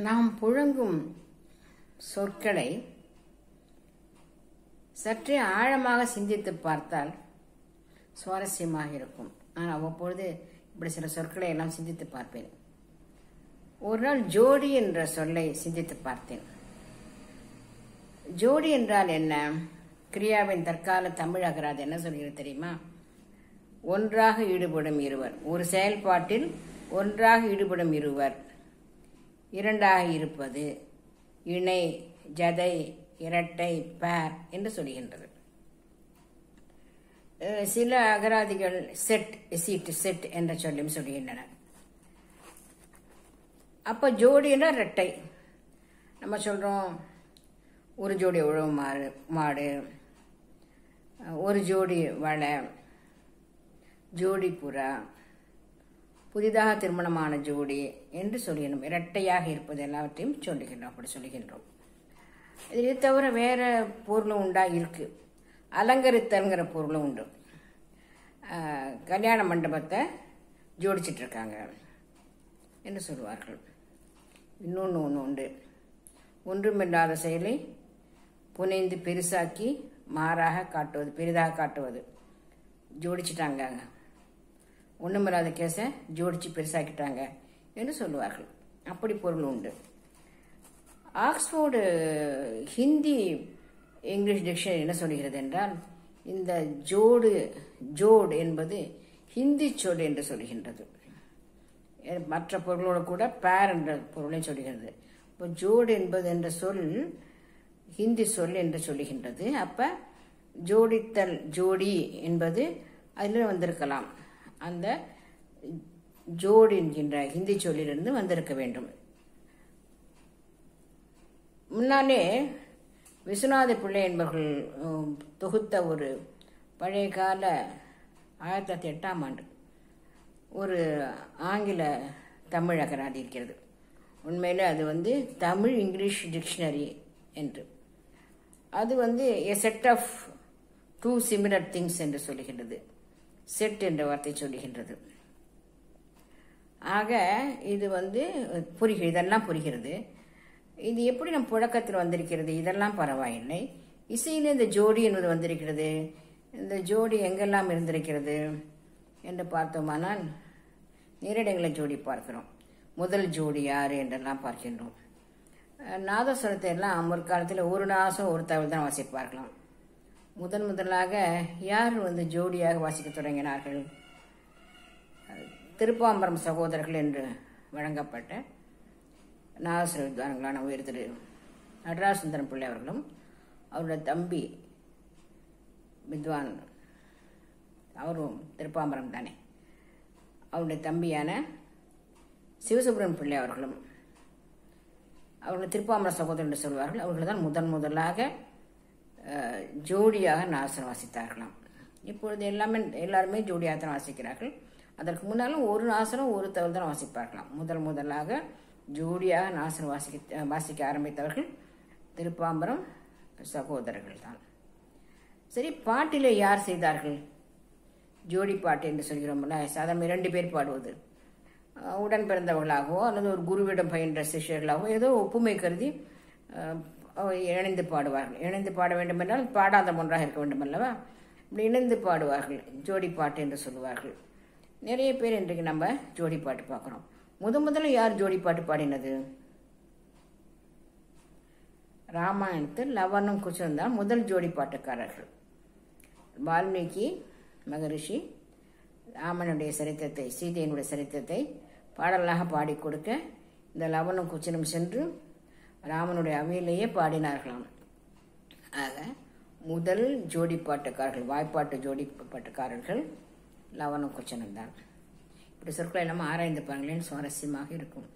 நாம் புழங்கும் சொற்களை சற்றே ஆழமாக சிந்தித்து பார்த்தால் சுவாரஸ்யமாக இருக்கும். நான் அவ்வப்பொழுது இப்படி சில சொற்களை எல்லாம் சிந்தித்து பார்ப்பேன். ஒரு நாள் ஜோடி என்ற சொல்லை சிந்தித்து பார்த்தேன். ஜோடி என்றால் என்ன? கிரியாவின் தற்கால தமிழ் அகராதி என்ன சொல்கிறது தெரியுமா? ஒன்றாக ஈடுபடும் இருவர். ஒரு செயல்பாட்டில் ஒன்றாக ஈடுபடும் இருவர். இரண்டாக இருப்பது, இணை, ஜதை, இரட்டை, பேர் என்று சொல்கின்றது. சில அகராதிகள் செட், சீட், செட் என்ற சொல்லும் சொல்கின்றன. அப்ப ஜோடி என்ற இரட்டை. நம்ம சொல்றோம் ஒரு ஜோடி உழவு மாடு, ஒரு ஜோடி வளை, ஜோடி புறா, புதிதாக திருமணமான ஜோடி என்று சொல்கிறோம். இரட்டையாக இருப்பது எல்லாவற்றையும் சொல்லுகின்றோம். அப்படி சொல்லுகின்றோம். இதை தவிர வேற பொருளும் உண்டா? இருக்கு. அலங்கரித்தல்ங்கிற பொருளும் உண்டு. கல்யாண மண்டபத்தை ஜோடிச்சிட்டு இருக்காங்க என்று சொல்வார்கள். இன்னொன்று உண்டு. ஒன்றுமில்லாத செயலை புனைந்து பெருசாக்கி மாறாக காட்டுவது, பெரிதாக காட்டுவது. ஜோடிச்சிட்டாங்க, ஒன்றுமில்லாத கேஸை ஜோடிச்சு பெருசாக்கிட்டாங்க என்று சொல்லுவார்கள். அப்படி பொருள் உண்டு. ஆக்ஸ்போர்டு ஹிந்தி இங்கிலீஷ் டிக்ஷனரி என்ன சொல்கிறது என்றால், இந்த ஜோடு என்பது ஹிந்தி சொல் என்று சொல்கின்றது. மற்ற பொருளோடு கூட பேர் என்ற பொருளை சொல்கிறது. இப்போ ஜோடு என்பது என்ற சொல் ஹிந்தி சொல் என்று சொல்லுகின்றது. அப்ப ஜோடித்தல், ஜோடி என்பது அதில் வந்திருக்கலாம். அந்த ஜோடு என்கின்ற ஹிந்தி சொல்லிலிருந்து வந்திருக்க வேண்டும். முன்னாலே விஸ்வநாத பிள்ளை என்பவர்கள் தொகுத்த ஒரு பழைய கால 1908 ஒரு ஆங்கில தமிழ் அகராதி இருக்கிறது. உண்மையில அது தமிழ் இங்கிலீஷ் டிக்ஷனரி என்று. அது a set of two similar things என்று சொல்லுகின்றது. செட் என்ற வார்த்தை சொல்லுகின்றது. ஆக இது புரிகிறது, இதெல்லாம் புரிகிறது. இது எப்படி நம் புழக்கத்தில் வந்திருக்கிறது? இதெல்லாம் பரவாயில்லை. இசையில இந்த ஜோடி என்பது வந்திருக்கிறது. இந்த ஜோடி எங்கெல்லாம் இருந்திருக்கிறது என்று பார்த்தோமானால் நேரடிகளை ஜோடி பார்க்கிறோம். முதல் ஜோடி யாரு என்றெல்லாம் பார்க்கின்றோம். நாதஸ்வரத்தை எல்லாம் ஒரு காலத்தில் ஒரு நாசம் ஒரு தவிர தான் வாசிப்பார்களாம். முதலாக யார் ஜோடியாக வாசிக்க தொடங்கினார்கள்? திருப்பாம்பரம் சகோதரர்கள் என்று வழங்கப்பட்ட நாதஸ்வர வித்வான்களான உயர் திரு நடராஜ சுந்தரம் பிள்ளை அவர்களும் அவருடைய தம்பி வித்வான், அவரும் திருப்பாம்பரம் தானே, அவருடைய தம்பியான சிவசுப்ரமணியம் பிள்ளை அவர்களும் அவர்கள் திருப்பாம்பர சகோதரர் என்று சொல்வார்கள். அவர்கள் தான் முதலாக ஜோடியாக நாதஸ்வரம் வாசித்தார்களாம். இப்பொழுது எல்லாருமே ஜோடியாக தான் வாசிக்கிறார்கள். அதற்கு முன்னாலும் ஒரு நாதஸ்வரம் ஒரு தவிர தான் வாசிப்பார்களாம். முதலாக ஜோடியாக நாதஸ்வரம் வாசிக்க ஆரம்பித்தவர்கள் திருப்பாம்பரம் சகோதரர்கள் தான். சரி, பாட்டிலே யார் செய்தார்கள்? ஜோடி பாட்டு என்று சொல்கிறோம்ல, சாதாரண 2 பேர் பாடுவது, உடன் பிறந்தவர்களாகவோ அல்லது ஒரு குருவிடம் பயின்ற சிஷ்யர்களாகவோ ஏதோ ஒப்புமை கருதி இணைந்து பாடுவார்கள். இணைந்து பாட வேண்டும் என்றால் பாடாத ஒன்றாக இருக்க வேண்டும் அல்லவா? இப்படி இணைந்து பாடுவார்கள். ஜோடி பாட்டு என்று சொல்லுவார்கள். நிறைய பேர் இன்றைக்கு நம்ம ஜோடி பாட்டு பார்க்கிறோம். முதல்ல யார் ஜோடி பாட்டு பாடினது? ராமாயணத்தில் லவனும் குச்சனும் தான் முதல் ஜோடி பாட்டுக்காரர்கள். வால்மீகி மகரிஷி ராமனுடைய சரித்திரத்தை, சீதையினுடைய சரித்திரத்தை பாடலாக பாடி கொடுக்க இந்த லவனும் குச்சனும் சென்று ராமனுடைய அவையிலேயே பாடினார்களாம். ஆக முதல் ஜோடி பாட்டுக்காரர்கள், வாய்ப்பாட்டு ஜோடி பாட்டுக்காரர்கள் லவனும் குச்சனும் தான். இப்படி சொற்களை எல்லாம் ஆராய்ந்து பாருங்களேன், சுவாரஸ்யமாக இருக்கும்.